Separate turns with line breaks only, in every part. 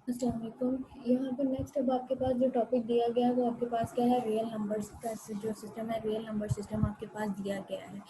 अस्सलाम वालेकुम। यहाँ पर नेक्स्ट अब आपके पास जो टॉपिक दिया गया है वो आपके पास क्या है, रियल नंबर्स का जो सिस्टम है, रियल नंबर सिस्टम आपके पास दिया गया है।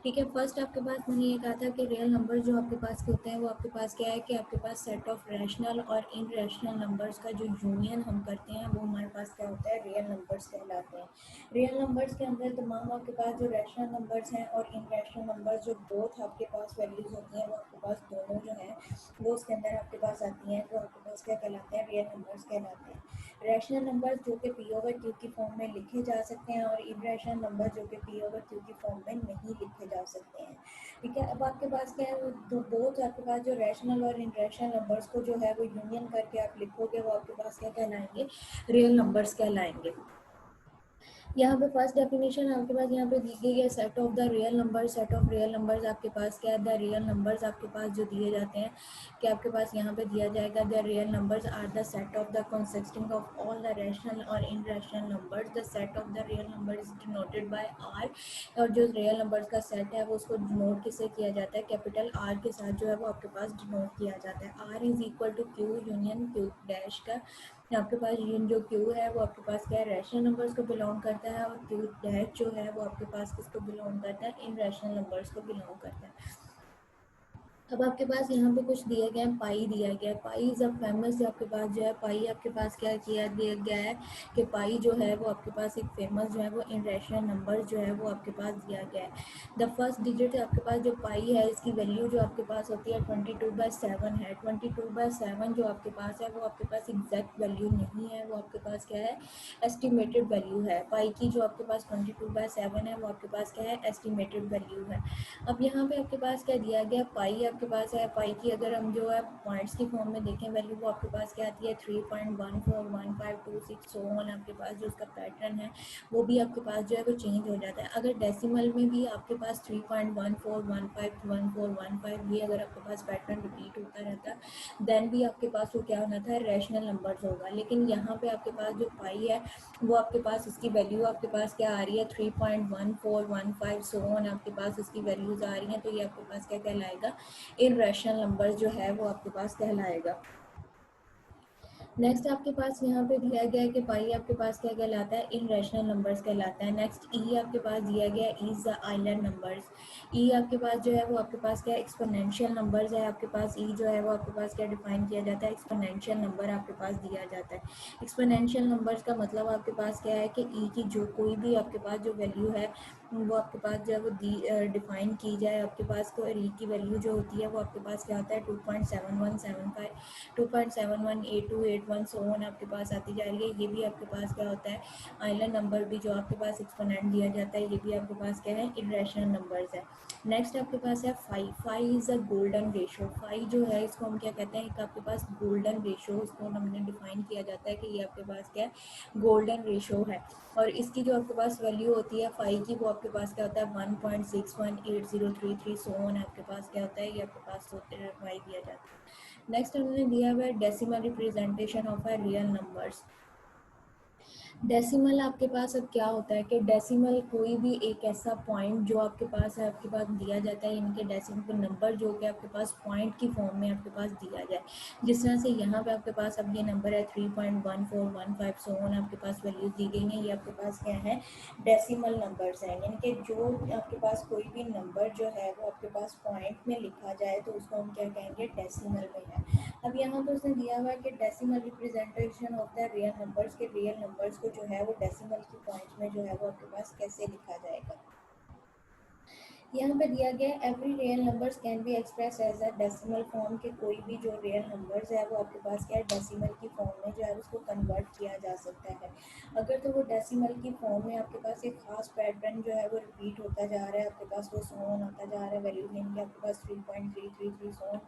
ठीक है, फर्स्ट आपके पास मैंने ये कहा था कि रियल नंबर जो आपके पास होते हैं वो आपके पास क्या है कि आपके पास सेट ऑफ रैशनल और इनरैशनल नंबर्स का जो यूनियन हम करते हैं वो हमारे पास क्या होता है, रियल नंबर्स कहलाते हैं। रियल नंबर्स के अंदर तमाम आपके पास जो रैशनल नंबर्स हैं और इनरैशनल नंबर्स जो बोथ आपके पास वैल्यूज़ होती हैं वो आपके पास दोनों जो हैं वो उसके अंदर आपके पास आती हैं, तो आपके पास क्या कहलाते हैं, रियल नंबर्स कहलाते हैं। रैशनल नंबर्स जो कि पी ओवर क्यू की फॉर्म में लिखे जा सकते हैं और इनरैशनल नंबर जो कि पी ओवर क्यू की फॉर्म में नहीं लिखे जा सकते हैं। ठीक है, अब आपके पास क्या है, वो दो बोथ आपके पास जो रैशनल और इनरैशनल नंबर्स को जो है वो यूनियन करके आप लिखोगे वो आपके पास क्या कहलाएंगे, रियल नंबर्स कहलाएंगे। यहाँ पे फर्स्ट डेफिनेशन आपके पास यहाँ पे दी गई है, set of the real number. Set of real numbers आपके पास क्या है, द रियल नंबर्स आपके पास जो दिए जाते हैं कि आपके पास यहाँ पे दिया जाएगा, the real numbers are the set of the consisting of all the rational और irrational numbers. The set of the real number is denoted by R. और जो रियल नंबर्स का सेट है वो उसको डिनोट किससे किया जाता है, कैपिटल आर के साथ जो है वो आपके पास डिनोट किया जाता है। R is equal to Q union Q dash का। आपके पास ये जो क्यू है वो आपके पास क्या है, रैशनल नंबर्स को बिलोंग करता है, और क्यू डैश जो है वो आपके पास किसको बिलोंग करता है, इन रैशनल नंबर्स को बिलोंग करता है। अब आपके पास यहाँ पे कुछ दिया गया है, पाई दिया गया है। पाई इज अ फेमस, आपके पास जो है पाई आपके पास क्या किया दिया गया है कि पाई जो है वो आपके पास एक फेमस जो है वो इन रैशनल नंबर जो है वो आपके पास दिया गया है। द फर्स्ट डिजिट आपके पास जो पाई है इसकी वैल्यू जो आपके पास होती है 22/7 है। 22/7 जो आपके पास है वो आपके पास एग्जैक्ट वैल्यू नहीं है, वो आपके पास क्या है, एस्टिमेटेड वैल्यू है। पाई की जो आपके पास 22/7 है वो आपके पास क्या है, एस्टिमेटेड वैल्यू है। अब यहाँ पे आपके पास क्या दिया गया, पाई आपके पास है। पाई की अगर हम जो है पॉइंट्स की फॉर्म में देखें वैल्यू वो आपके पास क्या आती है, 3.141526 सो ऑन। आपके पास जो उसका पैटर्न है वो भी आपके पास जो है वो चेंज हो जाता है। अगर डेसिमल में भी आपके पास 3.14151415 भी अगर आपके पास पैटर्न रिपीट होता रहता है देन भी आपके पास वो क्या होना था, रैशनल नंबर्स होगा। लेकिन यहाँ पे आपके पास जो पाई है वो आपके पास इसकी वैल्यू आपके पास क्या आ रही है, 3.1415 सो ऑन आपके पास इसकी वैल्यूज आ रही हैं, तो ये आपके पास क्या कहलाएगा, इररेशनल नंबर जो है वो आपके पास कहलाएगा। नेक्स्ट आपके पास यहाँ पे दिया गया है कि पाई आपके पास क्या कहलाता है, इन रैशनल नंबर्स कहलाता है। नेक्स्ट ई आपके पास दिया गया है, इज द आइलैंड नंबर्स। ई आपके पास जो है वो आपके पास क्या एक्सपोनेंशियल नंबर्स है। आपके पास ई जो है वो आपके पास क्या डिफाइन किया जाता है, एक्सपोनेंशियल नंबर आपके पास दिया जाता है। एक्सपोनेंशियल नंबर्स का मतलब आपके पास क्या है कि ई की जो कोई भी आपके पास जो वैल्यू है वो आपके पास जो है वो डिफाइन की जाए, आपके पास को ई की वैल्यू जो होती है वो आपके पास क्या होता है, 2.7175 2.718281 सो ऑन आपके पास आती जा रही है। ये भी आपके पास क्या होता है, आइलैंड नंबर भी जो आपके पास एक्सपोनेंट दिया जाता है ये भी आपके पास क्या है, इरेशनल नंबर्स है। नेक्स्ट आपके पास है five. Five is a golden ratio. Five जो है इसको हम क्या कहते हैं, एक आपके पास गोल्डन रेशो, इसको हमने डिफाइन किया जाता है कि ये आपके पास क्या है, गोल्डन रेशो है। और इसकी जो आपके पास वैल्यू होती है फाइव की वो आपके पास क्या होता है, 1.618033 सो ऑन आपके पास क्या होता है, ये आपके पास फाइव दिया जाता है। नेक्स्ट हमने दिया हुआ है decimal representation of a real numbers. Decimal आपके पास अब क्या होता है कि डेसिमल कोई भी एक ऐसा पॉइंट जो आपके पास है, आपके पास दिया जाता है, इनके डेसिमल नंबर जो कि आपके पास पॉइंट की फॉर्म में आपके पास दिया जाए। जिस तरह से यहाँ पे आपके पास अब ये नंबर है 3.1415 सो ऑन आपके पास वैल्यूज दी गई हैं, ये आपके पास क्या है, डेसिमल नंबर्स हैं। यानी कि जो आपके पास कोई भी नंबर जो है वो आपके पास पॉइंट में लिखा जाए तो उसको हम क्या कहेंगे, डेसिमल में है। अब यहाँ पे उसने दिया हुआ है कि decimal representation of the real numbers के, रियल नंबर्स को जो है वो डेसिमल की पॉइंट्स में जो है वो आपके पास कैसे लिखा जाएगा। यहाँ पे दिया गया every real numbers can be express as a decimal form, के कोई भी जो रियल नंबर्स है वो आपके पास क्या है, डेसिमल की फॉर्म में जो है उसको कन्वर्ट किया जा सकता है। अगर तो वो डेसिमल की फॉर्म में आपके पास एक खास पैटर्न जो है वो रिपीट होता जा रहा है, आपके पास वो सोन आता जा रहा है वैल्यू यानी कि आपके पास 3.333 सोन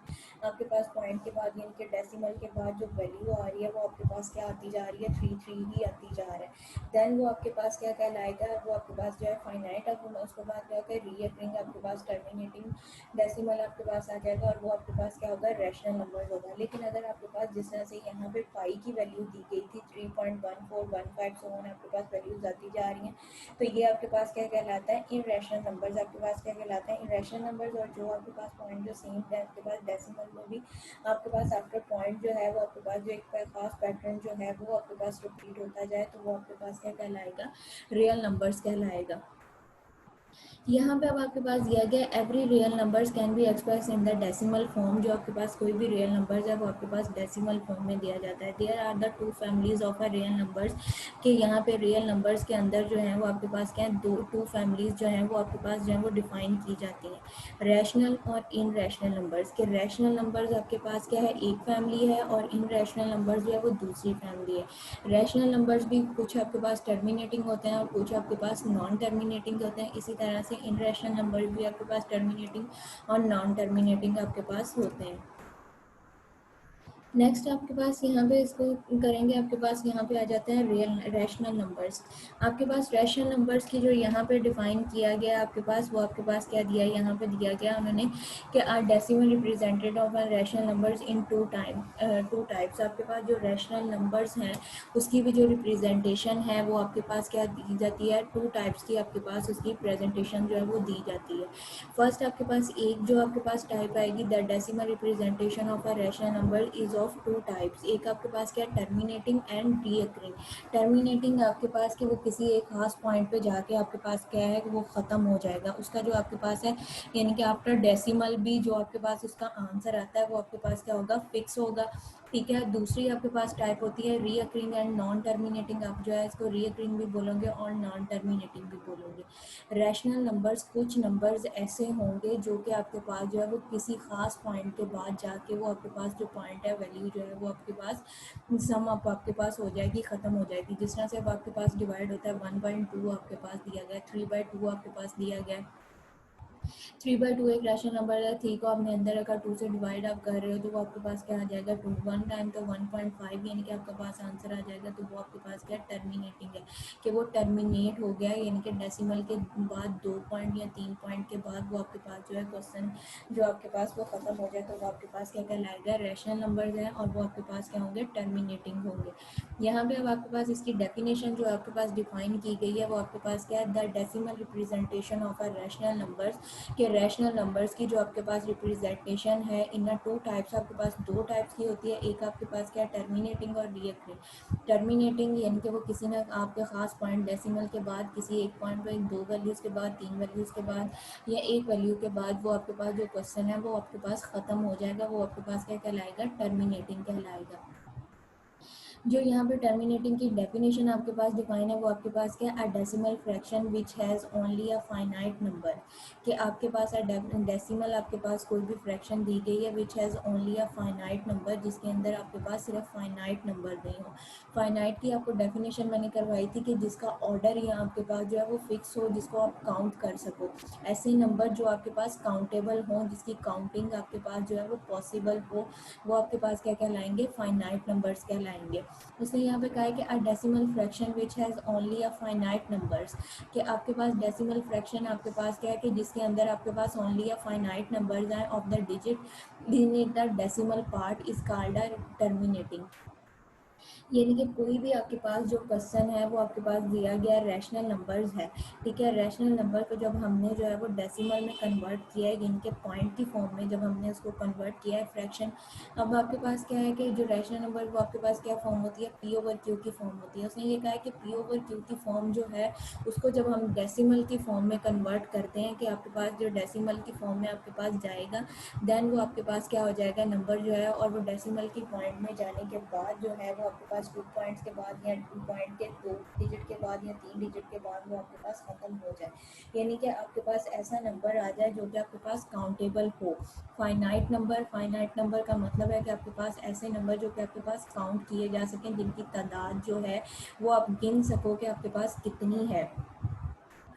आपके पास पॉइंट के बाद यानी कि डेसिमल के बाद जो वैल्यू आ रही है वो आपके पास क्या आती जा रही है, 3 ही आती जा रहा है। देन वो आपके पास क्या कहलाएगा, वो आपके पास जो है फाइनाइट। अब उसके बाद क्या होता है, रीअपियरिंग डेसिमल आपके पास टर्मिनेटिंग डेसिमल आपके पास आ जाएगा और वो आपके पास क्या होगा, रैशनल नंबर्स होगा। लेकिन अगर आपके पास जिस तरह से यहाँ पे पाई की वैल्यू दी गई थी 3.1415 सो ऑन आपके पास वैल्यूज आती जा रही हैं, तो ये आपके पास क्या कहलाता है, इन रैशनल नंबर्स आपके पास क्या कहलाता है, इन रैशनल नंबर्स। और जो आपके पास पॉइंट जो सेम है आपके पास डेसिमल में भी आपके पास आफ्टर पॉइंट जो है वो आपके पास जो एक खास पैटर्न जो है वो आपके पास रिपीट होता जाए, तो वो आपके पास क्या कहलाएगा, रियल नंबर्स कहलाएगा। यहाँ पे अब आपके पास दिया गया every real numbers can be express in the decimal form. जो आपके पास कोई भी रियल नंबर्स है वो आपके पास डेसिमल फॉर्म में दिया जाता है। There are the two families of a real numbers, कि यहाँ पे रियल नंबर्स के अंदर जो है वो आपके पास क्या है, टू फैमिलीज जो हैं वो आपके पास जो है वो डिफाइन की जाती हैं, रैशनल और इन रैशनल नंबर्स के। रैशनल नंबर्स आपके पास क्या है, एक फैमिली है, और इन रैशनल नंबर्स जो है वो दूसरी फैमिली है। रैशनल नंबर्स भी कुछ आपके पास टर्मिनेटिंग होते हैं और कुछ आपके पास नॉन टर्मिनेटिंग होते हैं। इसी तरह से इन रैशनल नंबर्स भी आपके पास टर्मिनेटिंग और नॉन टर्मिनेटिंग आपके पास होते हैं। नेक्स्ट आपके पास यहाँ पे इसको करेंगे, आपके पास यहाँ पे आ जाते हैं रियल रैशनल नंबर्स। आपके पास रैशनल नंबर्स की जो यहाँ पे डिफाइन किया गया आपके पास, वो आपके पास क्या दिया है, यहाँ पे दिया गया उन्होंने कि R decimal represented of rational numbers in two types. आपके पास जो रैशनल नंबर्स हैं उसकी भी जो रिप्रेजेंटेशन है वो आपके पास क्या दी जाती है, टू टाइप्स की आपके पास उसकी प्रेजेंटेशन जो है वो दी जाती है। फर्स्ट आपके पास एक जो आपके पास टाइप आएगी, the decimal representation of a rational number is of two types. एक आपके पास क्या, टर्मिनेटिंग एंड रीअकरिंग। टर्मिनेटिंग आपके पास कि वो किसी एक खास पॉइंट पे जाके आपके पास क्या है कि वो ख़त्म हो जाएगा, उसका जो आपके पास है, यानी कि आफ्टर डेसिमल भी जो आपके पास उसका आंसर आता है वो आपके पास क्या होगा, फिक्स होगा। ठीक है। दूसरी आपके पास टाइप होती है रीअकरिंग एंड नॉन टर्मिनेटिंग। आप जो है इसको रीअकरिंग भी बोलोगे और नॉन टर्मिनेटिंग भी बोलोगे। रैशनल नंबर्स, कुछ नंबर्स ऐसे होंगे जो कि आपके पास जो है वो किसी खास पॉइंट के बाद जाके वो आपके पास जो पॉइंट है, वैल्यू जो है वो आपके पास सम अप आपके पास हो जाएगी, ख़त्म हो जाएगी। जिस तरह से अब आपके पास डिवाइड होता है 1/2 आपके पास दिया गया, 3/2 आपके पास दिया गया। 3/2 एक रैशनल नंबर है, 3 को आपने अंदर रखा, 2 से डिवाइड आप कर रहे हो तो वो आपके पास क्या आ जाएगा, 2 1 टाइम तो 1.5, यानी कि आपके पास आंसर आ जाएगा। तो वो आपके पास क्या टर्मिनेटिंग है, कि वो टर्मिनेट हो गया, यानी कि डेसिमल के बाद 2 पॉइंट या 3 पॉइंट के बाद वो आपके पास जो है क्वेश्चन जो आपके पास वो ख़त्म हो जाए, तो वो आपके पास क्या कहलाएगा, रैशनल नंबर्स हैं और वो आपके पास क्या होंगे, टर्मिनेटिंग होंगे। यहाँ पे अब आपके पास इसकी डेफिनेशन जो आपके पास डिफाइन की गई है वो आपके पास क्या है, the decimal representation of a rational numbers, के रैशनल नंबर्स की जो आपके पास रिप्रेजेंटेशन है इन टू टाइप्स। आपके पास दो टाइप्स की होती है, एक आपके पास क्या, टर्मिनेटिंग और रीअकरिंग। टर्मिनेटिंग यानी कि वो किसी ना आपके खास पॉइंट डेसिमल के बाद, किसी एक पॉइंट पर दो वैल्यूज़ के बाद, तीन वैल्यूज़ के बाद या एक वैल्यू के बाद वो आपके पास जो क्वेश्चन है वो आपके पास ख़त्म हो जाएगा, वो आपके पास क्या कहलाएगा, टर्मिनेटिंग कहलाएगा। जो यहाँ पे टर्मिनेटिंग की डेफिनेशन आपके पास डिफाइन है वो आपके पास क्या है, a decimal fraction which has only a finite number. कि आपके पास डेसिमल आपके पास कोई भी फ्रैक्शन दी गई है which has only a finite number, जिसके अंदर आपके पास सिर्फ फाइनाइट नंबर नहीं हो। फाइनाइट की आपको डेफिनेशन मैंने करवाई थी कि जिसका ऑर्डर यहाँ आपके पास जो है वो फिक्स हो, जिसको आप काउंट कर सको। ऐसे नंबर जो आपके पास काउंटेबल हों, जिसकी काउंटिंग आपके पास जो है वो पॉसिबल हो, वो आपके पास क्या कहलाएंगे, फाइनाइट नंबर्स कहलाएंगे। इसलिए यहाँ पे कहा है कि a decimal fraction which has only a finite numbers, कि आपके पास डेसिमल फ्रैक्शन आपके पास क्या है कि जिसके अंदर आपके पास ओनली अ फाइनाइट नंबर्स हैं of the digit in the decimal part is called a terminating. यानी कि कोई भी आपके पास जो क्वेश्चन है वो आपके पास दिया गया रैशनल नंबर्स है। ठीक है। रैशनल नंबर को जब हमने जो है वो डेसिमल में कन्वर्ट किया है, इनके पॉइंट की फॉर्म में जब हमने उसको कन्वर्ट किया है फ्रैक्शन, अब आपके पास क्या है कि जो रैशनल नंबर वो आपके पास क्या फॉर्म होती है, P/Q की फॉर्म होती है। उसने ये कहा है कि P/Q की फॉर्म जो है उसको जब हम डेसिमल की फॉर्म में कन्वर्ट करते हैं, कि आपके पास जो डेसिमल की फॉर्म में आपके पास जाएगा, देन वो आपके पास क्या हो जाएगा, नंबर जो है, और वो डेसिमल की पॉइंट में जाने के बाद जो है वो आपके पास 2 पॉइंट्स के बाद या 2 पॉइंट के 2 डिजिट के बाद या 3 डिजिट के बाद वो आपके पास ख़त्म हो जाए, यानी कि आपके पास ऐसा नंबर आ जाए जो कि आपके पास काउंटेबल हो। फाइनाइट नंबर का मतलब है कि आपके पास ऐसे नंबर जो कि आपके पास काउंट किए जा सकें, जिनकी तादाद जो है वो आप गिन सको कि आपके पास कितनी है।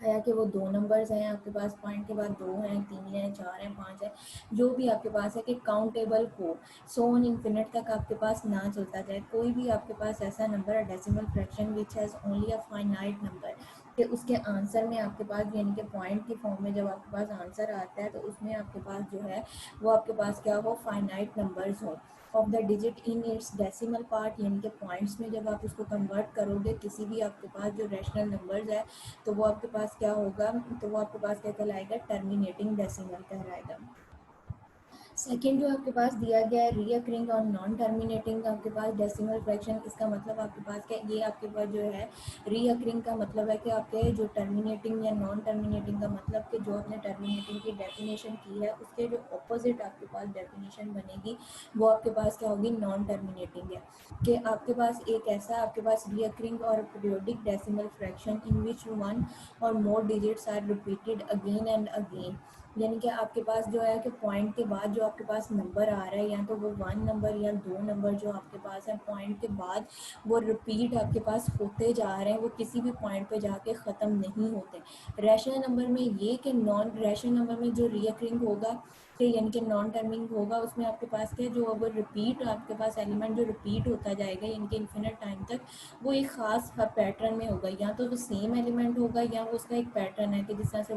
है कि वो दो नंबर्स हैं आपके पास, पॉइंट के बाद 2 हैं, 3 हैं, 4 हैं, 5 है, जो भी आपके पास है, कि काउंटेबल हो, सो ऑन इन्फिनिट तक आपके पास ना चलता जाए। कोई भी आपके पास ऐसा नंबर है decimal fraction which has only a finite number, कि उसके आंसर में आपके पास यानी कि पॉइंट की फॉर्म में जब आपके पास आंसर आता है तो उसमें आपके पास जो है वो आपके पास क्या हो, फाइनाइट नंबर्स हो of the digit in its decimal part, यानी कि पॉइंट्स में जब आप उसको कन्वर्ट करोगे किसी भी आपके पास जो रैशनल नंबर्स है तो वो आपके पास क्या होगा, तो वो आपके पास क्या कहलाएगा, टर्मिनेटिंग डेसिमल कहलाएगा। सेकेंड जो आपके पास दिया गया है रीअकरिंग और नॉन टर्मिनेटिंग आपके पास डेसिमल फ्रैक्शन, इसका मतलब आपके पास क्या, ये आपके पास जो है रीअकरिंग का मतलब है कि आपके जो टर्मिनेटिंग या नॉन टर्मिनेटिंग का मतलब कि जो आपने टर्मिनेटिंग की डेफिनेशन की है उसके जो अपोजिट आपके पास डेफिनेशन बनेगी वो आपके पास क्या होगी, नॉन टर्मिनेटिंग है। कि आपके पास एक ऐसा आपके पास recurring or periodic decimal fraction in which one or more digits are repeated again and again, यानी कि आपके पास जो है कि पॉइंट के बाद जो आपके पास नंबर आ रहा है या तो वो 1 नंबर या 2 नंबर जो आपके पास है पॉइंट के बाद वो रिपीट आपके पास होते जा रहे हैं, वो किसी भी पॉइंट पे जाके ख़त्म नहीं होते। रैशनल नंबर में ये कि नॉन रैशनल नंबर में जो रीअकरिंग होगा कि यानी कि नॉन टर्मिंग होगा उसमें आपके पास क्या जो वो रिपीट आपके पास एलिमेंट जो रिपीट होता जाएगा यानी कि इन्फिनिट टाइम तक वो एक ख़ास पैटर्न में होगा, या तो वो सेम एलिमेंट होगा या वो उसका एक पैटर्न है कि जिस तरह से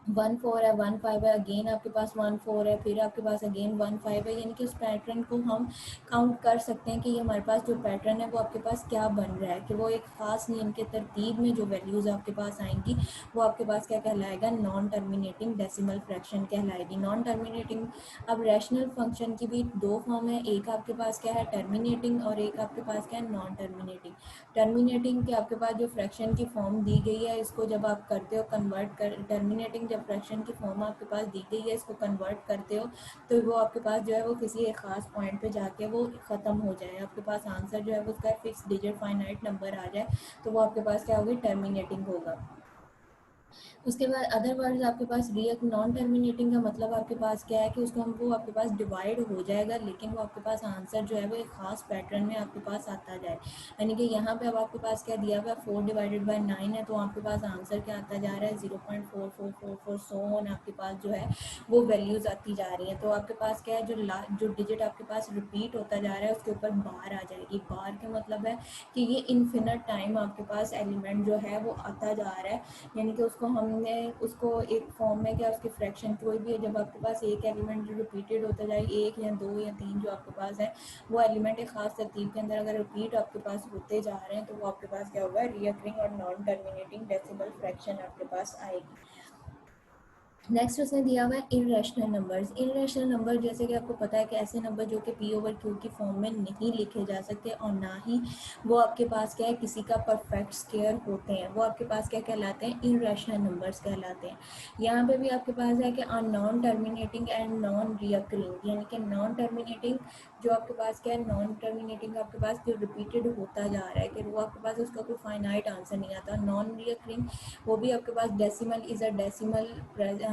1 4 है 1 5 है, अगेन आपके पास 1 4 है, फिर आपके पास अगेन 1 5 है, यानी कि उस पैटर्न को हम काउंट कर सकते हैं कि ये हमारे पास जो पैटर्न है वो आपके पास क्या बन रहा है, कि वो एक ख़ास नियम के तरतीब में जो वैल्यूज़ आपके पास आएंगी वो आपके पास क्या कहलाएगा, नॉन टर्मिनेटिंग डेसिमल फ्रैक्शन कहलाएगी। नॉन टर्मिनेटिंग, अब रैशनल फंक्शन की भी दो फॉर्म है, एक आपके पास क्या है टर्मिनेटिंग और एक आपके पास क्या है नॉन टर्मिनेटिंग। टर्मिनेटिंग के आपके पास जो फ्रैक्शन की फॉर्म दी गई है इसको जब आप करते हो कन्वर्ट कर, टर्मिनेटिंग जब फ्रैक्शन की फॉर्म आपके पास दी गई है इसको कन्वर्ट करते हो तो वो आपके पास जो है वो किसी एक ख़ास पॉइंट पे जाके वो ख़त्म हो जाए, आपके पास आंसर जो है वो उसका फिक्स डिजिट फाइनाइट नंबर आ जाए तो वो आपके पास क्या होगी, टर्मिनेटिंग होगा। उसके बाद अदर वर्ड्स आपके पास रिएक्ट नॉन टर्मिनेटिंग का मतलब आपके पास क्या है कि उसको हम वो आपके पास डिवाइड हो जाएगा लेकिन वो आपके पास आंसर जो है वो एक ख़ास पैटर्न में आपके पास आता जाए, यानी कि यहाँ पे अब आपके पास क्या दिया हुआ है 4/9 है तो आपके पास आंसर क्या आता जा रहा है 0.4444 सो ऑन आपके पास जो है वो वैल्यूज़ आती जा रही हैं। तो आपके पास क्या है जो डिजिट आपके पास रिपीट होता जा रहा है उसके ऊपर बार आ जाएगी, बार का मतलब है कि ये इन्फिनिट टाइम आपके पास एलिमेंट जो है वो आता जा रहा है, यानी कि उसको हमने उसको एक फॉर्म में क्या उसकी फ्रैक्शन कोई भी है जब आपके पास एक एलिमेंट जो रिपीटेड होता जाए, एक या दो या तीन जो आपके पास है वो एलिमेंट एक खास तरतीब के अंदर अगर रिपीट आपके पास होते जा रहे हैं तो वो आपके पास क्या होगा, रीअकरिंग और नॉन टर्मिनेटिंग डेसिमल फ्रैक्शन आपके पास आएगी। नेक्स्ट उसने दिया हुआ है इरेशनल नंबर्स। इरेशनल नंबर जैसे कि आपको पता है कि ऐसे नंबर जो कि P/Q की फॉर्म में नहीं लिखे जा सकते और ना ही वो आपके पास क्या है किसी का परफेक्ट स्क्वायर होते हैं, वो आपके पास क्या कहलाते हैं, इरेशनल नंबर्स कहलाते हैं। यहाँ पे भी आपके पास है कि non terminating and non recurring, यानी कि नॉन टर्मिनेटिंग जो आपके पास क्या है, नॉन टर्मिनेटिंग आपके पास जो रिपीटेड होता जा रहा है कि वो आपके पास उसका कोई फाइनाइट आंसर नहीं आता। नॉन रीअकरिंग वो भी आपके पास डेसिमल इज़ अ डेसिमल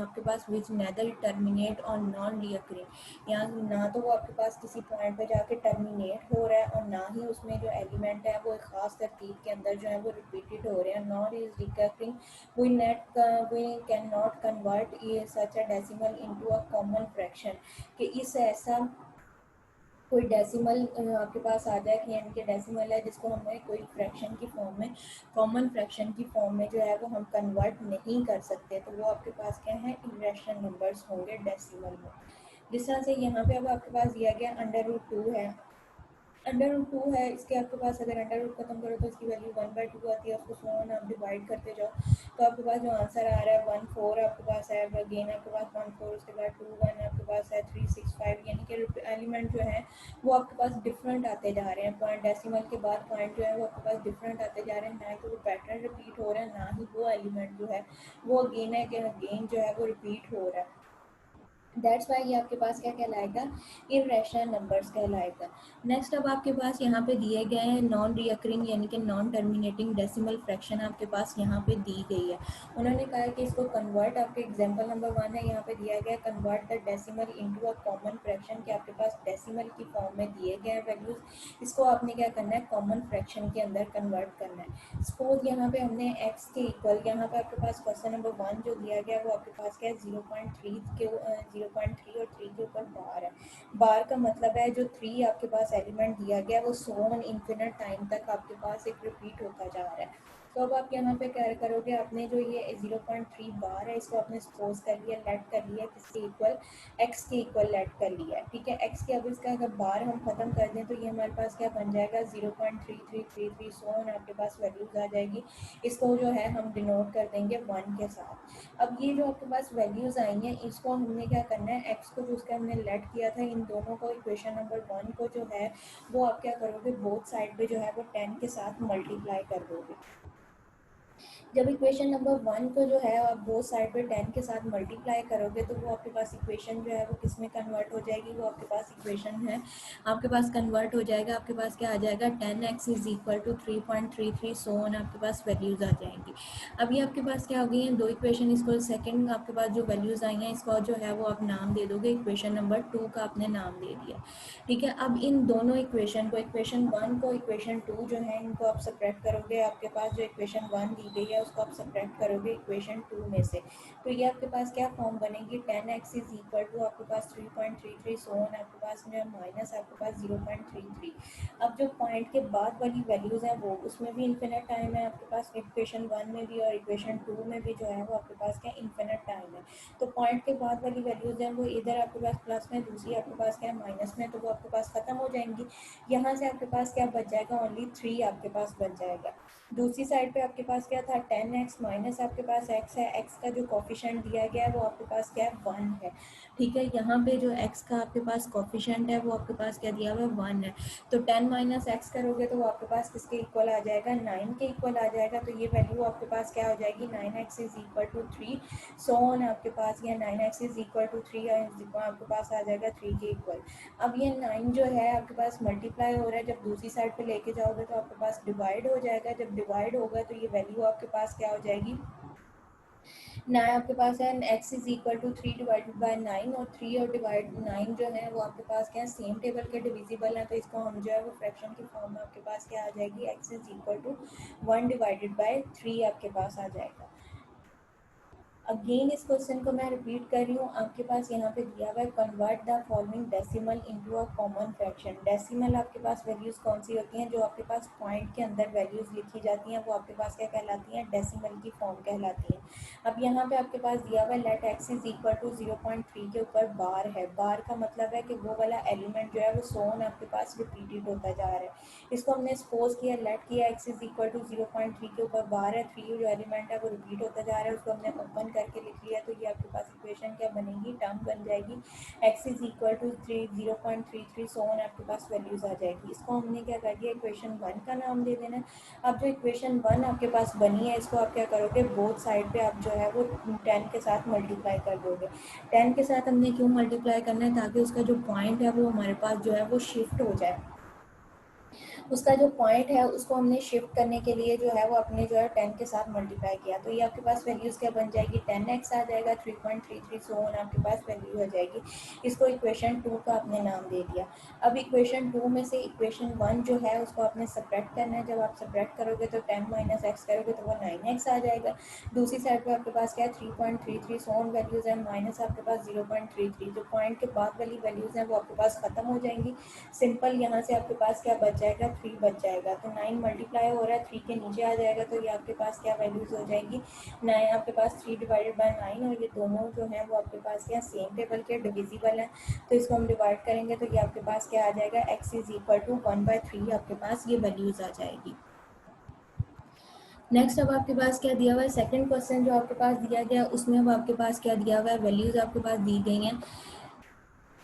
आपके पास विच नेदर टर्मिनेट और नॉन रीअकरिंग, यहाँ ना तो वो आपके पास किसी पॉइंट पे जाके टर्मिनेट हो रहा है और ना ही उसमें जो एलिमेंट है वो एक ख़ास तरतीब के अंदर जो है वो रिपीटेड हो रहे हैं। Non is recurring we can not convert ये such a decimal into a common fraction, कि इस ऐसा कोई डेसिमल आपके पास आ जाए कि यानी कि डेसिमल है जिसको हमें कोई फ्रैक्शन की फॉर्म में, कॉमन फ्रैक्शन की फॉर्म में जो है वो हम कन्वर्ट नहीं कर सकते, तो वो आपके पास क्या है, इरेशनल नंबर्स होंगे डेसिमल में। जिस तरह से यहाँ पे अब आपके पास दिया गया √2 है, √2 है, इसके आपके पास अगर अंडर रूट खत्म करो तो इसकी वैल्यू 1/2 आती है, उसको सो ऑन आप डिवाइड करते जाओ तो आपके पास जो आंसर आ रहा है 1 4 आपके पास है, अगेन आपके पास 1 4, उसके बाद 2 1 आपके पास है, 3 6 5, यानी कि एलिमेंट जो है वो आपके पास डिफरेंट आते जा रहे हैं, पॉइंट डेसिमल के बाद पॉइंट जो है वो आपके पास डिफरेंट आते जा रहे हैं, ना तो वो पैटर्न रिपीट हो रहा है ना ही वो एलिमेंट जो है वो अगेन है कि अगेन जो है वो रिपीट हो रहा है। दैट्स वाई ये आपके पास क्या कहलाएगा, इरेशनल नंबर्स कहलाएगा। नेक्स्ट अब आपके पास यहाँ पे दिए गए हैं नॉन रियकरिंग यानी कि नॉन टर्मिनेटिंग डेसिमल फ्रैक्शन आपके पास यहाँ पे दी गई है। उन्होंने कहा है कि इसको कन्वर्ट, आपके एग्जांपल नंबर 1 है यहाँ पे दिया गया convert the decimal into a common fraction, कि आपके पास डेसिमल की फॉर्म में दिए गए हैं वैल्यूज, इसको आपने क्या करना है, कॉमन फ्रैक्शन के अंदर कन्वर्ट करना है। सपोज यहाँ पे हमने x के इक्वल, यहाँ पे आपके पास क्वेश्चन नंबर 1 जो दिया गया वो आपके पास क्या है 0.3 के 0.3 और 3 के ऊपर बार है। बार का मतलब है जो 3 आपके पास एलिमेंट दिया गया वो सो ऑन इन्फिनिट टाइम तक आपके पास एक रिपीट होता जा रहा है। तो अब आप यहाँ पे क्या करोगे, आपने जो ये 0.3 बार है इसको आपने सपोज कर लिया, लेट कर लिया किसके इक्वल, एक्स के इक्वल लेट कर लिया है, ठीक है। एक्स के अब इसका अगर बार हम खत्म कर दें तो ये हमारे पास क्या बन जाएगा, 0.3333 सो ऑन आपके पास वैल्यूज आ जाएगी। इसको जो है हम डिनोट कर देंगे 1 के साथ। अब ये जो आपके पास वैल्यूज आई हैं इसको हमने क्या करना है, एक्स को जो उसका हमने लेट किया था इन दोनों को, इक्वेशन नंबर 1 को जो है वो आप क्या करोगे, बोथ साइड पे जो है वो 10 के साथ मल्टीप्लाई कर दोगे। जब इक्वेशन नंबर 1 को जो है आप बोथ साइड पे 10 के साथ मल्टीप्लाई करोगे तो वो आपके पास इक्वेशन जो है वो किस में कन्वर्ट हो जाएगी, वो आपके पास इक्वेशन है आपके पास कन्वर्ट हो जाएगा। आपके पास क्या आ जाएगा, 10x is equal to 3.33 so on आपके पास वैल्यूज़ आ जाएंगी। अब ये आपके पास क्या हो गई है, दो इक्वेशन, इसको सेकंड आपके पास जो वैल्यूज़ आई हैं इसको जो है वो आप नाम दे दोगे, इक्वेशन नंबर 2 का आपने नाम दे दिया, ठीक है। अब इन दोनों इक्वेशन को, इक्वेशन 1 को इक्वेशन 2 जो है इनको आप सब्ट्रैक्ट करोगे, आपके पास जो इक्वेशन 1 दी गई है उसको आप सब्ट्रैक्ट करोगे इक्वेशन 2 में से, तो ये आपके पास क्या फॉर्म बनेगी, 10x इज इक्वल टू आपके पास 3.33 सो ऑन आपके पास में माइनस आपके पास 0.33। अब जो पॉइंट के बाद वाली वैल्यूज़ हैं वो उसमें भी इन्फिनिट टाइम है आपके पास, इक्वेशन 1 में भी और इक्वेशन 2 में भी जो है वो आपके पास क्या इन्फिनिट टाइम है। तो पॉइंट के बाद वाली वैल्यूज़ हैं वो इधर आपके पास प्लस में, दूसरी आपके पास क्या माइनस में, तो वो आपके पास ख़त्म हो जाएंगी। यहाँ से आपके पास क्या बच जाएगा, ओनली 3 आपके पास बच जाएगा। दूसरी साइड पे आपके पास क्या था, 10x माइनस आपके पास x है, x का जो कॉफिशेंट दिया गया है वो आपके पास क्या है 1 है, ठीक है। यहाँ पे जो x का आपके पास कॉफिशेंट है वो आपके पास क्या दिया हुआ है 1 है, तो 10 माइनस एक्स करोगे तो वो आपके पास किसके इक्वल आ जाएगा, 9 के इक्वल आ जाएगा। तो ये वैल्यू आपके पास क्या हो जाएगी, 9x is equal to 3 so on आपके पास, या 9x इज इक्वल टू 3 आपके पास आ जाएगा 3 के इक्वल। अब ये 9 जो है आपके पास मल्टीप्लाई हो रहा है, जब दूसरी साइड पे लेके जाओगे तो आपके पास डिवाइड हो जाएगा, जब डिवाइड होगा तो ये वैल्यू आपके पास क्या हो जाएगी, ना आपके पास है x is equal to 3 divided by 9, और 3 और डिवाइड 9 जो है वो आपके पास क्या है सेम टेबल के डिविजिबल है, तो इसको हम जो है वो फ्रैक्शन की फॉर्म में आपके पास क्या आ जाएगी, x is equal to 1 divided by 3 आपके पास आ जाएगा। अगेन इस क्वेश्चन को मैं रिपीट कर रही हूँ, आपके पास यहाँ पे दिया हुआ है convert the following decimal into a common fraction. Decimal आपके पास वैल्यूज कौन सी होती हैं, जो आपके पास पॉइंट के अंदर वैल्यूज लिखी जाती हैं वो आपके पास क्या कहलाती हैं, डेसिमल की फॉर्म कहलाती हैं। अब यहाँ पे आपके पास दिया हुआ है let X is equal to 0.3 के ऊपर बार है, बार का मतलब है कि वो वाला एलिमेंट जो है वो सोन आपके पास रिपीटेड होता जा रहा है। इसको हमने सपोज किया, लेट किया एक्स इज इक्वल टू 0.3 के ऊपर बार है, 3 जो एलिमेंट है वो रिपीट होता जा रहा है, उसको हमने ओपन करके लिख लिया, तो ये आपके पास इक्वेशन क्या बनेगी, टर्म बन जाएगी x is equal to 0.33 so on आपके पास वैल्यूज आ जाएगी। इसको हमने क्या कर दिया, इक्वेशन 1 का नाम दे देना। अब जो इक्वेशन 1 आपके पास बनी है इसको आप क्या करोगे, बोथ साइड पे आप जो है वो 10 के साथ मल्टीप्लाई कर दोगे। 10 के साथ हमने क्यों मल्टीप्लाई करना है, ताकि उसका जो पॉइंट है वो हमारे पास जो है वो शिफ्ट हो जाए, उसका जो पॉइंट है उसको हमने शिफ्ट करने के लिए जो है वो अपने जो है 10 के साथ मल्टीप्लाई किया, तो ये आपके पास वैल्यूज़ क्या बन जाएगी, 10x आ जाएगा, 3.33 सो ऑन आपके पास वैल्यू हो जाएगी। इसको इक्वेशन 2 का आपने नाम दे दिया। अब इक्वेशन 2 में से इक्वेशन 1 जो है उसको आपने सब्ट्रैक्ट करना है, जब आप सब्ट्रैक्ट करोगे तो 10 माइनस एक्स करोगे तो वो 9x आ जाएगा। दूसरी साइड पर आपके पास क्या है 3.33 सो ऑन वैल्यूज़ है, माइनस आपके पास 0.33, जो पॉइंट के बाद वाली वैल्यूज़ हैं वो आपके पास खत्म हो जाएंगी। सिंपल यहाँ से आपके पास क्या बच जाएगा, 3 बच जाएगा, तो 9 मल्टीप्लाई हो रहा है 3 के नीचे आ जाएगा, तो ये आपके पास क्या वैल्यूज हो जाएगी, 9 आपके पास 3 डिवाइडेड बाय 9, और ये दोनों जो है वो आपके पास क्या सेम टेबल के डिविजिबल है, तो इसको हम डिवाइड करेंगे तो ये आपके पास क्या आ जाएगा, x इज इक्वल टू 1/3 आपके पास ये वैल्यूज आ जाएगी। नेक्स्ट अब आपके पास क्या दिया हुआ है, सेकंड क्वेश्चन जो आपके पास दिया गया उसमें अब आपके पास क्या दिया हुआ है, वैल्यूज आपके पास दी गई हैं।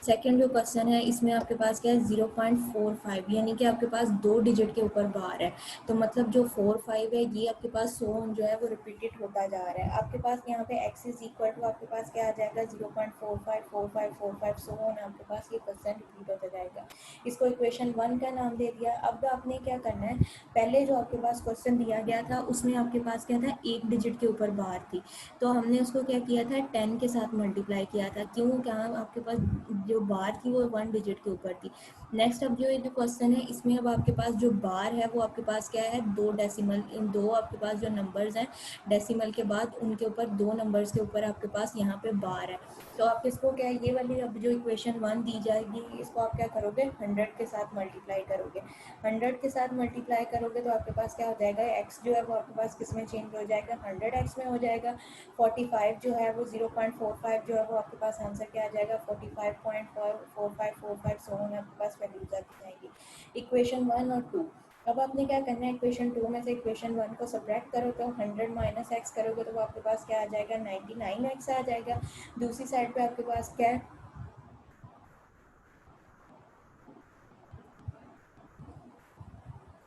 सेकेंड जो क्वेश्चन है इसमें आपके पास क्या है 0.45, यानी कि आपके पास 2 डिजिट के ऊपर बार है, तो मतलब जो 4-5 है ये आपके पास सो जो है वो रिपीटेड होता जा रहा है। आपके पास यहाँ पे x इज इक्वल टू आपके पास क्या आ जाएगा 0.454545 सो ऑन आपके पास ये क्वेश्चन रिपीट होता जाएगा। इसको इक्वेशन 1 का नाम दे दिया। अब आपने क्या करना है, पहले जो आपके पास क्वेश्चन दिया गया था उसमें आपके पास क्या था 1 डिजिट के ऊपर बार थी, तो हमने उसको क्या किया था 10 के साथ मल्टीप्लाई किया था। क्यों, क्या आपके पास जो जो बार थी वो 1 डिजिट के ऊपर थी। नेक्स्ट अब जो ये जो क्वेश्चन है इसमें अब आपके पास जो बार है वो आपके पास क्या है, 2 डेसिमल, इन 2 आपके पास जो नंबर्स हैं डेसिमल के बाद उनके ऊपर 2 नंबर्स के ऊपर आपके पास यहाँ पे बार है। तो आप इसको क्या है, ये वाली अब जो इक्वेशन 1 दी जाएगी इसको आप क्या करोगे, 100 के साथ मल्टीप्लाई करोगे। 100 के साथ मल्टीप्लाई करोगे तो आपके पास क्या हो जाएगा, x जो है वो आपके पास किस में चेंज हो जाएगा, 100x में हो जाएगा। 45 जो है वो 0.45 जो है वो आपके पास आंसर क्या आ जाएगा, 45.4545 सो ऑन आपके पास वैल्यूज आ जाएगी इक्वेशन 1 और 2। अब आपने क्या करना है, इक्वेशन 2 में से इक्वेशन 1 को सब्ट्रैक्ट करो तो 100 माइनस एक्स करोगे तो आपके पास क्या आ जाएगा, 99x आ जाएगा। दूसरी साइड पे आपके पास क्या है,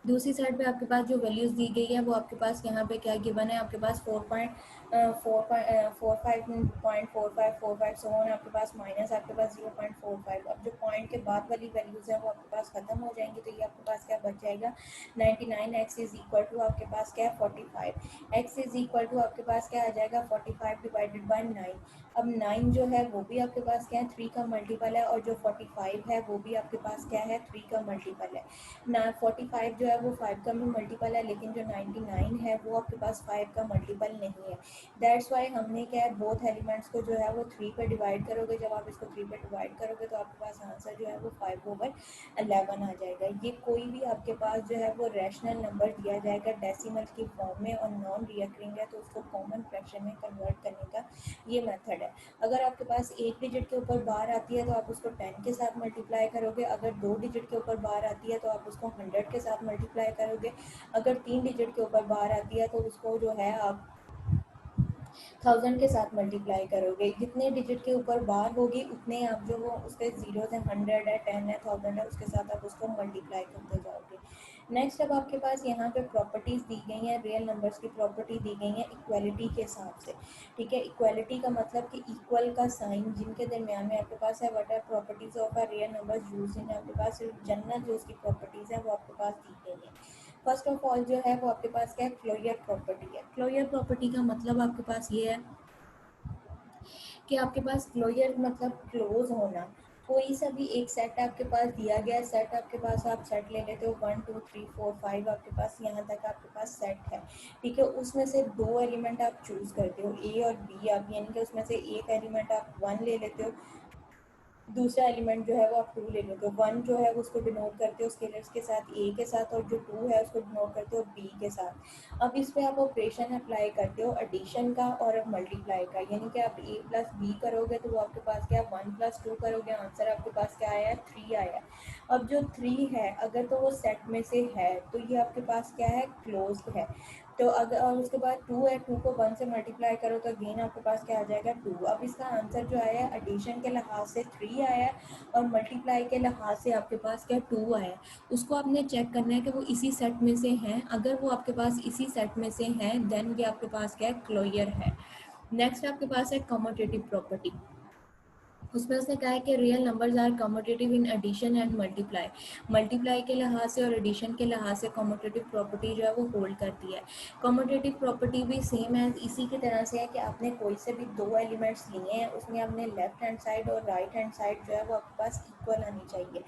दूसरी साइड पे आपके पास जो वैल्यूज़ दी गई है वो आपके पास यहाँ पे क्या गिवन है, आपके पास 4.45 सो ऑन आपके पास माइनस आपके पास 0.45। अब जो पॉइंट के बाद वाली वैल्यूज़ है वो आपके पास खत्म हो जाएंगी तो ये आपके पास क्या बच जाएगा, 99x इज इक्वल टू आपके पास क्या है 45, x इज इक्वल टू आपके पास क्या आ जाएगा 45 डिवाइडेड बाई 9। अब 9 जो है वो भी आपके पास क्या है 3 का मल्टीपल है और जो 45 है वो भी आपके पास क्या है 3 का मल्टीपल है ना। 45 जो है वो 5 का भी मल्टीपल है लेकिन जो 99 है वो आपके पास 5 का मल्टीपल नहीं है। दैट्स वाई हमने क्या है बोथ एलिमेंट्स को जो है वो 3 पे डिवाइड करोगे, जब आप इसको 3 पे डिवाइड करोगे तो आपके पास आंसर जो है वो 5/11 आ जाएगा। ये कोई भी आपके पास जो है वो रैशनल नंबर दिया जाएगा डेसिमल की फॉर्म में और नॉन रिकरिंग है तो उसको कॉमन फ्रैक्शन में कन्वर्ट करने का ये मेथड है। अगर आपके पास एक डिजिट के ऊपर बार आती है तो आप उसको 10 के साथ मल्टीप्लाई करोगे, अगर 2 डिजिट के ऊपर बार आती है तो आप उसको 100 के साथ मल्टीप्लाई करोगे, अगर 3 डिजिट के ऊपर बार आती है तो उसको जो है आप 1000 के साथ मल्टीप्लाई करोगे। जितने डिजिट के ऊपर बार होगी उतने आप जो वो उसके जीरोज हैं, 100 है, 10 है, 1000 है, उसके साथ आप उसको मल्टीप्लाई करते जाओगे। नेक्स्ट अब आपके पास यहाँ पे प्रॉपर्टीज़ दी गई हैं, रियल नंबर्स की प्रॉपर्टी दी गई है इक्वालिटी के हिसाब से। ठीक है, इक्वालिटी का मतलब कि इक्वल का साइन जिनके दरमियान में आपके पास है, what are properties of a real numbers used in, आपके पास जनरल जो उसकी प्रॉपर्टीज़ है वो आपके पास दी गई हैं। फर्स्ट ऑफ ऑल जो है वो आपके पास क्या है, क्लोजर प्रॉपर्टी है। क्लोजर प्रॉपर्टी का मतलब आपके पास ये है कि आपके पास क्लोजर मतलब क्लोज होना। कोई सा भी एक सेट आपके पास दिया गया, सेट आपके पास आप सेट ले लेते हो 1 2 3 4 5 आपके पास यहाँ तक आपके पास सेट है। ठीक है, उसमें से 2 एलिमेंट आप चूज करते हो ए और बी, आप यानी कि उसमें से एक एलिमेंट आप 1 ले लेते हो, दूसरा एलिमेंट जो है वो आप 2 ले लेते हो। 1 जो है उसको डिनोट करते हो स्केलर्स के साथ ए के साथ और जो 2 है उसको डिनोट करते हो बी के साथ। अब इस पे आप ऑपरेशन अप्लाई करते हो एडिशन का और मल्टीप्लाई का, यानी कि आप ए प्लस बी करोगे तो वो आपके पास क्या 1 प्लस 2 करोगे, आंसर आपके पास क्या आया 3 आया। अब जो 3 है अगर तो वो सेट में से है तो ये आपके पास क्या है क्लोज्ड है। तो अगर और उसके बाद 2 है, 2 को 1 से मल्टीप्लाई करो तो अगेन आपके पास क्या आ जाएगा 2। अब इसका आंसर जो आया है एडिशन के लिहाज से 3 आया है और मल्टीप्लाई के लिहाज से आपके पास क्या 2 आया है। उसको आपने चेक करना है कि वो इसी सेट में से हैं, अगर वो आपके पास इसी सेट में से हैं देन ये आपके पास क्या है क्लोजर है। नेक्स्ट आपके पास है कम्यूटेटिव प्रॉपर्टी। उसमें उसने कहा है कि real numbers are commutative in addition and multiply. Multiply के लिहाज से और एडिशन के लिहाज से कम्यूटेटिव प्रॉपर्टी जो है वो होल्ड करती है। कम्यूटेटिव प्रॉपर्टी भी सेम है, इसी की तरह से है कि आपने कोई से भी 2 एलिमेंट्स लिए हैं, उसमें आपने लेफ्ट हैंड साइड और राइट हैंड साइड जो है वो आपके पास इक्वल आनी चाहिए।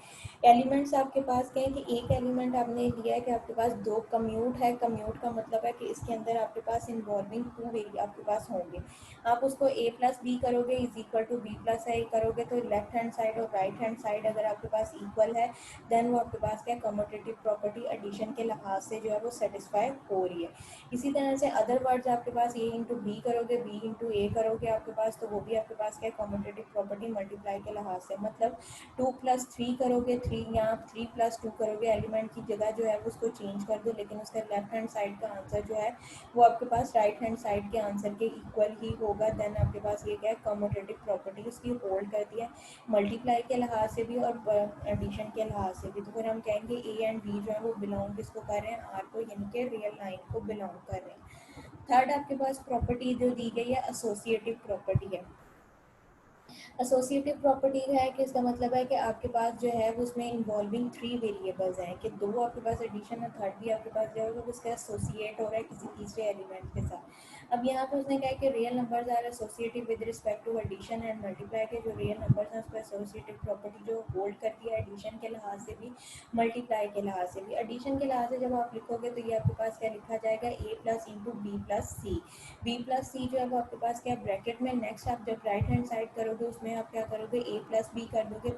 एलिमेंट्स आपके पास क्या है कि एक एलिमेंट आपने लिया है कि आपके पास 2 कम्यूट है, कम्यूट का मतलब है कि इसके अंदर आपके पास इन्वॉल्विंग 2 वेरी आपके पास होंगे। आप उसको ए प्लस बी करोगे is equal to B plus A करोगे तो लेफ्ट हैंड साइड और राइट हैंड साइड अगर आपके पास इक्वल है देन वो आपके पास क्या कम्यूटेटिव प्रॉपर्टी एडिशन के लिहाज से जो है वो सेटिस्फाई हो रही है। इसी तरह से अदर वर्ड्स आपके पास ए इंटू बी करोगे, बी इंटू ए करोगे आपके पास तो वो भी आपके पास क्या कम्यूटेटिव प्रॉपर्टी मल्टीप्लाई के लिहाज से, मतलब 2 प्लस 3 करोगे, 3 या 3 प्लस 2 करोगे, एलिमेंट की जगह जो है वो उसको चेंज कर दो लेकिन उसका लेफ्ट हैंड साइड का आंसर जो है वो आपके पास राइट हैंड साइड के आंसर के इक्वल ही होगा। देन आपके पास ये क्या है कम्यूटेटिव प्रॉपर्टी उसकी होल्ड करती है मल्टीप्लाई के लिहाज से भी और एडिशन के लिहाज से भी। तो फिर हम कहेंगे ए एंड बी जो है वो बिलोंग किसको कर रहे हैं, आर को, यानी कि रियल लाइन को बिलोंग कर रहे हैं। थर्ड आपके पास प्रॉपर्टी जो दी गई है एसोसिएटिव प्रॉपर्टी है। एसोसिएटिव प्रॉपर्टी है कि इसका मतलब है कि आपके पास जो है वो उसमें इन्वॉल्विंग 3 वेरिएबल्स हैं कि 2 आपके पास एडिशन और थर्ड भी आपके पास जो है वो उसका एसोसिएट हो रहा है किसी तीसरे एलिमेंट के साथ। अब यहाँ पर उसने कहा कि real numbers are associative with respect to addition and multiply के जो रियल नंबर्स हैं उसको एसोसिएटिव प्रॉपर्टी जो होल्ड करती है एडिशन के लिहाज से भी मल्टीप्लाई के लिहाज से भी। एडिशन के लिहाज से जब आप लिखोगे तो ये आपके पास क्या लिखा जाएगा ए प्लस इंटू बी प्लस सी। बी प्लस सी जो है वो आपके पास क्या ब्रैकेट में, नेक्स्ट आप जब राइट हैंड साइड करोगे उसमें आप क्या करोगे ए प्लस बी कर दोगे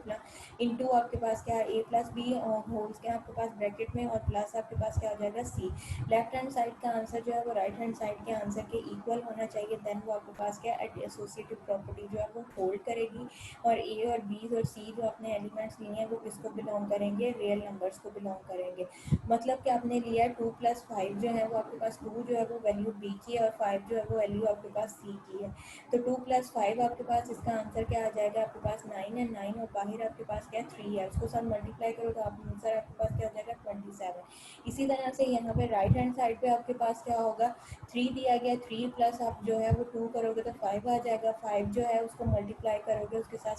इंटू आपके पास क्या ए प्लस बी होल्स क्या आपके पास ब्रैकेट में और प्लस आपके पास क्या हो जाएगा सी। लेफ्ट हैंड साइड का आंसर जो है वो राइट हैंड साइड के आंसर के इक्वल होना चाहिए, देन वो आपके पास क्या एसोसिएटिव प्रॉपर्टी जो है वो होल्ड करेगी। और ए और बी और सी जो अपने एलिमेंट्स लिए हैं वो किसको बिलोंग करेंगे, रियल नंबर्स को बिलोंग करेंगे। मतलब कि आपने लिया 2 + 5 जो है वो आपके पास 2 जो है वो वैल्यू बी की है और 5 जो है वो वैल्यू आपके पास सी की है। तो 2 + 5 आपके पास इसका आंसर क्या आ जाएगा, आपके पास 9 है, 9 और बाहर आपके पास क्या 3 है, उसको साथ मल्टीप्लाई करो तो आप आंसर आपके पास क्या हो जाएगा 27। इसी तरह से यहाँ पे राइट हैंड साइड पे आपके पास क्या होगा 3 दिया गया, 3 प्लस आप जो है वो 2 करोगे तो 5 आ जाएगा, 5 जो है उसको मल्टीप्लाई करोगे उसके साथ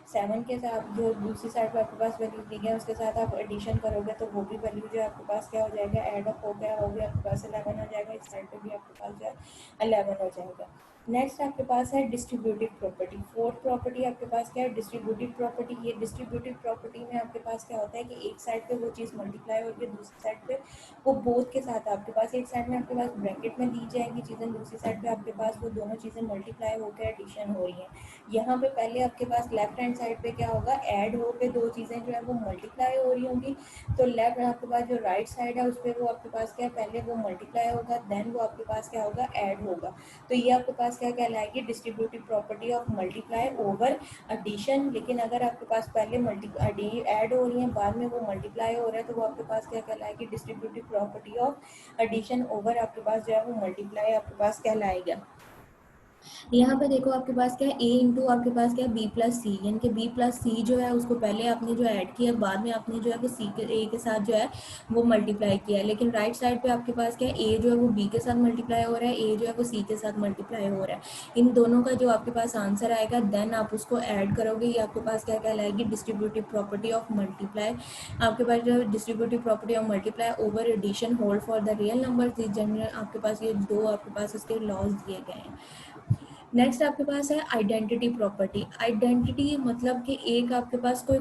7 के साथ जो दूसरी साइड पर आपके पास वैल्यू दी गई है उसके साथ आप एडिशन करोगे तो वो भी वैल्यू जो है आपके पास क्या हो जाएगा ऐड अप हो गया आपके पास 11 हो जाएगा, इस साइड पे भी आपके पास जो है 11 हो जाएगा। नेक्स्ट आपके पास है डिस्ट्रीब्यूटिव प्रॉपर्टी। फोर्थ प्रॉपर्टी आपके पास क्या है डिस्ट्रीब्यूटिव प्रॉपर्टी। ये डिस्ट्रीब्यूटिव प्रॉपर्टी में आपके पास क्या होता है कि एक साइड पे वो चीज़ मल्टीप्लाई होगी, दूसरी साइड पे वो बोथ के साथ आपके पास एक साइड में आपके पास ब्रैकेट में दी जाएंगी चीज़ें, दूसरी साइड पे आपके पास वो दोनों चीज़ें मल्टीप्लाई होकर एडिशन हो रही हैं। यहाँ पे पहले आपके पास लेफ्ट हैंड साइड पे क्या होगा ऐड होकर दो चीज़ें जो है वो मल्टीप्लाई हो रही होंगी। तो लेफ्ट आपके पास जो राइट साइड है उस पर वो आपके पास क्या पहले वो मल्टीप्लाई होगा, देन वो आपके पास क्या होगा ऐड होगा। तो ये आपके पास क्या कहलाएगी distributive property of multiply over addition. लेकिन अगर आपके पास पहले मल्टी ऐड हो रही है बाद में वो मल्टीप्लाई हो रहा है तो वो आपके पास क्या कहलाएगी distributive property of addition over आपके पास जो है वो मल्टीप्लाई आपके पास कहलाएगा। यहाँ पे देखो आपके पास क्या है ए इंटू आपके पास क्या है बी प्लस सी, यानी कि बी प्लस सी जो है उसको पहले आपने जो ऐड किया बाद में आपने जो है वो सी के ए के साथ जो है वो मल्टीप्लाई किया है। लेकिन राइट साइड पे आपके पास क्या है ए जो है वो बी के साथ मल्टीप्लाई हो रहा है, ए जो है वो सी के साथ मल्टीप्लाई हो रहा है। इन दोनों का जो आपके पास आंसर आएगा देन आप उसको ऐड करोगे, ये आपके पास क्या कहलाएगी डिस्ट्रीब्यूटिव प्रॉपर्टी ऑफ मल्टीप्लाई। आपके पास जो है distributive property of multiply over addition hold for the real number general आपके पास ये दो आपके पास इसके लॉज दिए गए हैं। नेक्स्ट आपके पास है आइडेंटिटी प्रॉपर्टी। आइडेंटिटी मतलब कि एक आपके पास कोई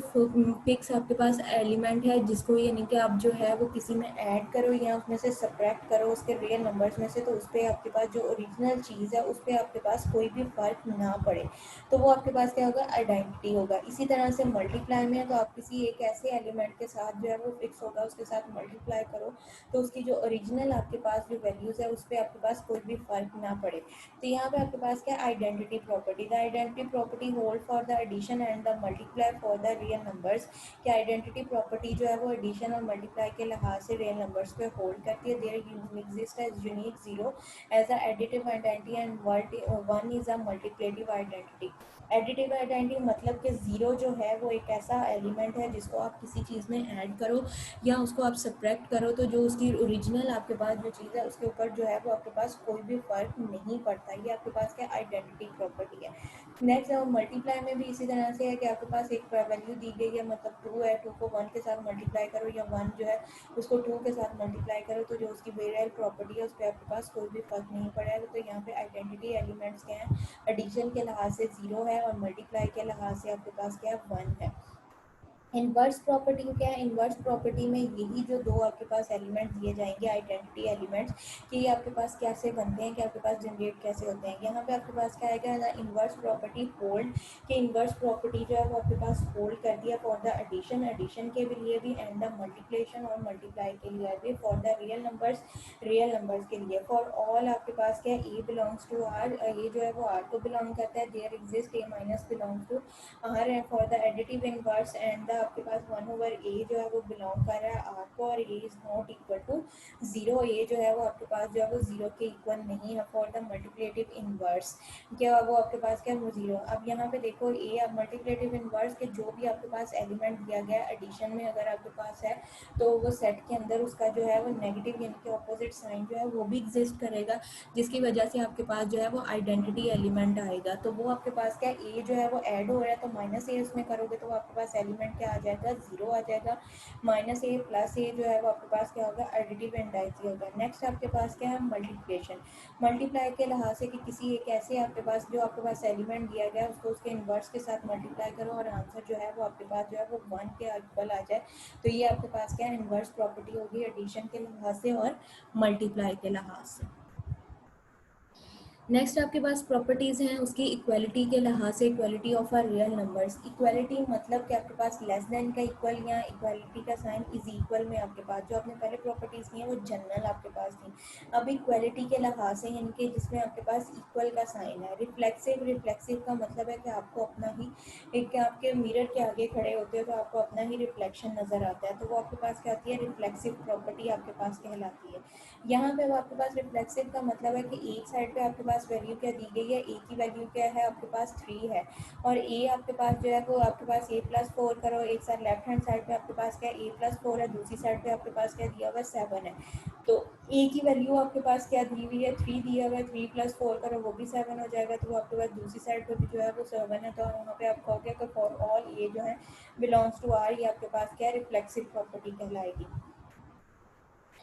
फिक्स आपके पास एलिमेंट है जिसको यानी कि आप जो है वो किसी में ऐड करो या उसमें से सब्ट्रैक्ट करो उसके रियल नंबर्स में से, तो उस पर आपके पास जो ओरिजिनल चीज़ है उस पर आपके पास कोई भी फर्क ना पड़े तो वो आपके पास क्या होगा आइडेंटिटी होगा। इसी तरह से मल्टीप्लाई में तो आप किसी एक ऐसे एलिमेंट के साथ जो है वो फिक्स होगा उसके साथ मल्टीप्लाई करो तो उसकी जो ओरिजिनल आपके पास जो वैल्यूज़ है उस पर आपके पास कोई भी फर्क ना पड़े। तो यहाँ पे आपके पास क्या identity property, the identity property hold for the addition and the multiply for the real numbers. क्या आइडेंटिटी प्रॉपर्टी जो है वो एडिशन और मल्टीप्लाई के लिहाज से रियल नंबर्स पे होल्ड करती है। There exist as unique zero as a additive identity and one is a multiplicative identity. Additive identity मतलब कि ज़ीरो जो है वो एक ऐसा एलिमेंट है जिसको आप किसी चीज़ में ऐड करो या उसको आप सब्ट्रैक्ट करो तो जो उसकी ओरिजिनल आपके पास जो चीज़ है उसके ऊपर जो है वो आपके पास कोई भी फर्क नहीं पड़ता। ये आपके पास क्या आइडेंटिटी प्रॉपर्टी है। नेक्स्ट मल्टीप्लाई में भी इसी तरह से है कि आपके पास एक वैल्यू दी गई है, मतलब 2 है, 2 को 1 के साथ मल्टीप्लाई करो या 1 जो है उसको 2 के साथ मल्टीप्लाई करो तो जो उसकी वेरिएबल प्रॉपर्टी है उस पर आपके पास कोई भी फर्क नहीं पड़ेगा। तो यहाँ पे आइडेंटिटी एलिमेंट्स क्या है एडिशन के लिहाज से 0 है और मल्टीप्लाई के लिहाज से आपके पास क्या है 1 है। इनवर्स प्रॉपर्टी क्या है, इनवर्स प्रॉपर्टी में यही जो दो आपके पास एलिमेंट दिए जाएंगे आइडेंटिटी एलिमेंट्स कि ये आपके पास कैसे बनते हैं कि आपके पास जनरेट कैसे होते हैं। यहाँ पे आपके पास क्या आएगा ना इनवर्स प्रॉपर्टी होल्ड कि इनवर्स प्रॉपर्टी जो है वो आपके पास होल्ड करती है फॉर द एडिशन, एडिशन के लिए भी एंड द मल्टीप्लिकेशन और मल्टीप्लाई के लिए भी, फॉर द रियल नंबर्स के लिए। फॉर ऑल आपके पास क्या है ए बिलोंग्स टू आर, ये जो है वो आर को बिलोंग करता है, there exist a minus belongs to R and for the additive inverse and the आपके पास 1/a जो है वो बिलोंग कर रहा है आर को और ए इज नॉट इक्वल टू 0, ए जो है वो आपके पास जो है वो 0 के इक्वल नहीं है। फॉर द मल्टीप्लेटिव इनवर्स क्या वो आपके पास क्या वो 0। अब यहाँ पे देखो ए अब मल्टीप्लेटिव इनवर्स के जो भी आपके पास एलिमेंट दिया गया है एडिशन में अगर आपके पास है तो वो सेट के अंदर उसका जो है वो नेगेटिव यानी कि ऑपोजिट साइन जो है वो भी एग्जिस्ट करेगा जिसकी वजह से आपके पास जो है वो आइडेंटिटी एलिमेंट आएगा। तो वो आपके पास क्या ए जो है वो ऐड हो रहा है तो -a उसमें करोगे तो आपके पास एलिमेंट क्या क्या आ जाएगा, 0 आ जाएगा। माइनस ए प्लस ए जो है वो आपके पास क्या होगा, एडिटिव एंटाइजी होगा। नेक्स्ट आपके पास क्या है, मल्टीप्लिकेशन। मल्टीप्लाई के लिहाज से कि किसी एक ऐसे आपके पास जो आपके पास एलिमेंट दिया गया है उसको उसके इन्वर्स के साथ मल्टीप्लाई करो और आंसर जो है वो आपके पास जो है वो 1 के इक्वल आ जाए, तो ये आपके पास क्या है, इन्वर्स प्रॉपर्टी होगी एडिशन के लिहाज से और मल्टीप्लाई के लिहाज से। नेक्स्ट आपके पास प्रॉपर्टीज़ हैं उसकी इक्वालिटी के लिहाज से, equality of R real numbers. Equality मतलब कि आपके पास लेस देन का इक्वल या इक्वालिटी का साइन इज इक्वल में आपके पास जो आपने पहले प्रॉपर्टीज़ की हैं वो जनरल आपके पास थी। अब इक्वालिटी के लिहाज से यानी कि जिसमें आपके पास इक्वल का साइन है। रिफ्लेक्सिव, रिफ्लेक्सिव का मतलब है कि आपको अपना ही एक आपके मिरर के आगे खड़े होते हो तो आपको अपना ही रिफ्लेक्शन नज़र आता है, तो वो आपके पास क्या होती है, रिफ्लेक्सिव प्रॉपर्टी आपके पास कहलाती है। यहाँ पे आपके पास रिफ्लेक्सिव का मतलब है कि एक साइड पे आपके पास वैल्यू क्या दी गई है, ए की वैल्यू क्या है आपके पास 3 है और ए आपके पास जो है वो आपके पास a+4 करो, एक साइड लेफ्ट हैंड साइड पे आपके पास क्या a+4 है, दूसरी साइड पे आपके पास क्या दिया हुआ है 7 है। तो ए की वैल्यू आपके पास क्या दी हुई है, 3 दिया हुआ है, 3+4 करो वो भी 7 हो जाएगा, तो वो आपके पास दूसरी साइड पे भी जो है वो 7 है, तो वहाँ पे आप कहोगे कि फॉर ऑल ए जो है बिलोंग्स टू आर, ये आपके पास क्या रिफ्लेक्सिव प्रॉपर्टी कहलाएगी।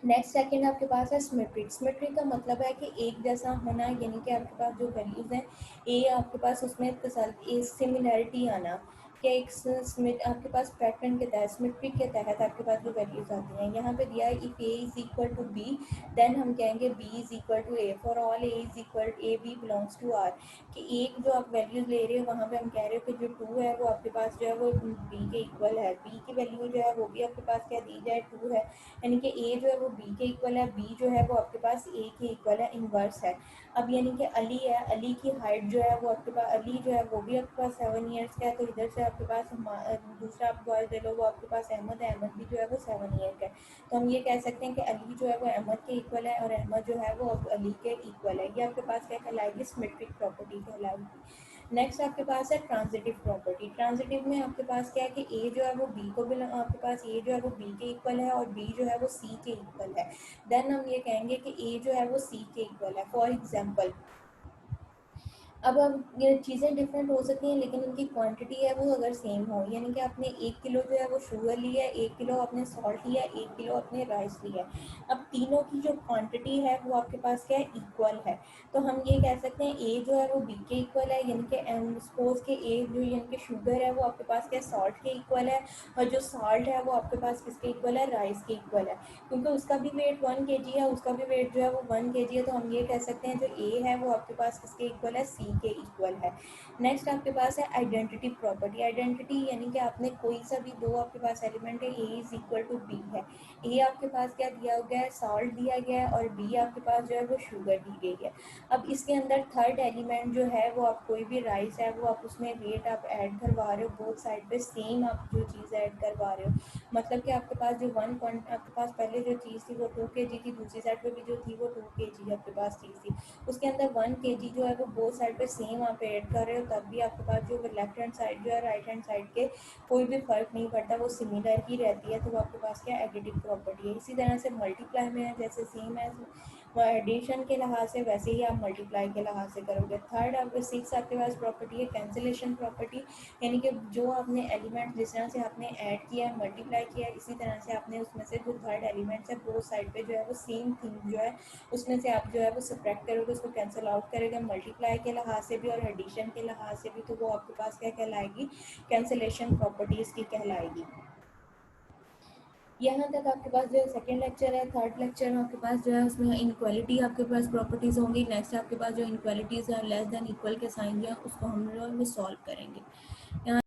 नेक्स्ट सेकंड आपके पास है सिमेट्रिक। सिमेट्रिक का मतलब है कि एक जैसा होना, यानी कि आपके पास जो वैल्यूज़ हैं ए आपके पास उसमें सिमिलैरिटी आना, क्या एक आपके पास पैटर्न के तहत, सिमेट्रिक के तहत आपके पास जो वैल्यूज़ आती हैं। यहाँ पे दिया है if A is equal to B then हम कहेंगे B is equal to A, for all A is equal A B belongs to R, कि एक जो आप वैल्यूज़ ले रहे हो वहाँ पे हम कह रहे हो कि जो 2 है वो आपके पास जो है वो बी के इक्वल है, बी की वैल्यू जो है वो भी आपके पास क्या दी जाए 2 है, यानी कि ए जो है वो बी के इक्वल है, बी जो है वो आपके पास ए के इक्वल है, इन्वर्स है। अब यानी कि अली है, अली की हाइट जो है वो आपके पास, अली जो है वो भी आपके पास 7 ईयर्स का है, तो इधर से आपके पास दूसरा आप बॉय ले लो वो आपके पास अहमद है, अहमद भी जो है वो 7 ईयर का है, तो हम ये कह सकते हैं कि अली जो है वो अहमद के इक्वल है और अहमद जो है वो अब अली के इक्वल है। ये आपके पास क्या कहलाएगी, सिमेट्रिक प्रॉपर्टी कहलाएगी। नेक्स्ट आपके पास है ट्रांजिटिव प्रॉपर्टी। ट्रांजिटिव में आपके पास क्या है कि ए जो है वो बी को आपके पास ए जो है वो बी के इक्वल है और बी जो है वो सी के इक्वल है, देन हम ये कहेंगे कि ए जो है वो सी के इक्वल है। फॉर एग्जांपल, अब ये चीज़ें डिफरेंट हो सकती हैं लेकिन उनकी क्वांटिटी है वो अगर सेम हो, यानी कि आपने 1 किलो जो है वो शुगर लिया है, 1 किलो आपने सॉल्ट लिया है, 1 किलो आपने राइस लिया है, अब तीनों की जो क्वांटिटी है वो आपके पास क्या है, इक्वल है, तो हम ये कह सकते हैं ए जो है वो बी के इक्वल है, यानी कि सपोज के ए जो यानी कि शुगर है वो आपके पास क्या सॉल्ट के इक्वल है और जो सॉल्ट है वो आपके पास किसके इक्वल है, राइस के इक्वल है, क्योंकि उसका भी वेट 1 kg है, उसका भी वेट जो है वो 1 kg है, तो हम ये कह सकते हैं जो ए है वो आपके पास किसके इक्वल है, सी के इक्वल है। नेक्स्ट आपके पास है आइडेंटिटी प्रॉपर्टी। आइडेंटिटी यानी कि आपने कोई सा भी दो आपके पास एलिमेंट है, ए इज इक्वल टू बी है, ए आपके पास क्या दिया गया है, सॉल्ट दिया गया है और बी आपके पास जो है वो शुगर दी गई है। अब इसके अंदर थर्ड एलिमेंट जो है वो आप कोई भी राइस है वो आप उसमें वेट आप ऐड करवा रहे हो, बोथ साइड पे सेम आप जो चीज़ ऐड करवा रहे हो, मतलब कि आपके पास जो आपके पास पहले जो चीज़ थी वो 2 kg थी, दूसरी साइड पे भी जो थी वो 2 kg आपके पास चीज़ थी, उसके अंदर 1 kg जो है वो बोथ साइड पे सेम आप ऐड कर रहे हो, तब भी आपके पास जो लेफ्ट हैंड साइड जो है राइट हैंड साइड के कोई भी फर्क नहीं पड़ता, वो सिमिलर ही रहती है, तो वो आपके पास क्या एडिटिव प्रॉपर्टी है। इसी तरह से मल्टीप्लाई में है, जैसे सेम है एडिशन के लिहाज से वैसे ही आप मल्टीप्लाई के लिहाज से करोगे। थर्ड आप 6 आपके पास प्रॉपर्टी है कैंसिलेशन प्रॉपर्टी, यानी कि जो आपने एलिमेंट जिस तरह से आपने ऐड किया है मल्टीप्लाई किया है, इसी तरह से आपने उसमें से जो थर्ड एलिमेंट्स है बोथ साइड पे जो है वो सेम थिंग जो है उसमें से आप जो है वो सब्ट्रैक्ट करोगे, उसको कैंसिल आउट करेंगे मल्टीप्लाई के लिहाज से भी और एडिशन के लिहाज से भी, तो वो आपके पास क्या कहलाएगी, कैंसिलेशन प्रॉपर्टीज़ की कहलाएगी। यहाँ तक आपके पास जो है सेकेंड लेक्चर है। थर्ड लेक्चर में आपके पास जो है उसमें इनक्वालिटी आपके पास प्रॉपर्टीज़ होंगी। नेक्स्ट आपके पास जो इनक्वालिटीज़ है लेस देन इक्वल के साइन जो है उसको हम लोग सॉल्व करेंगे। यहाँ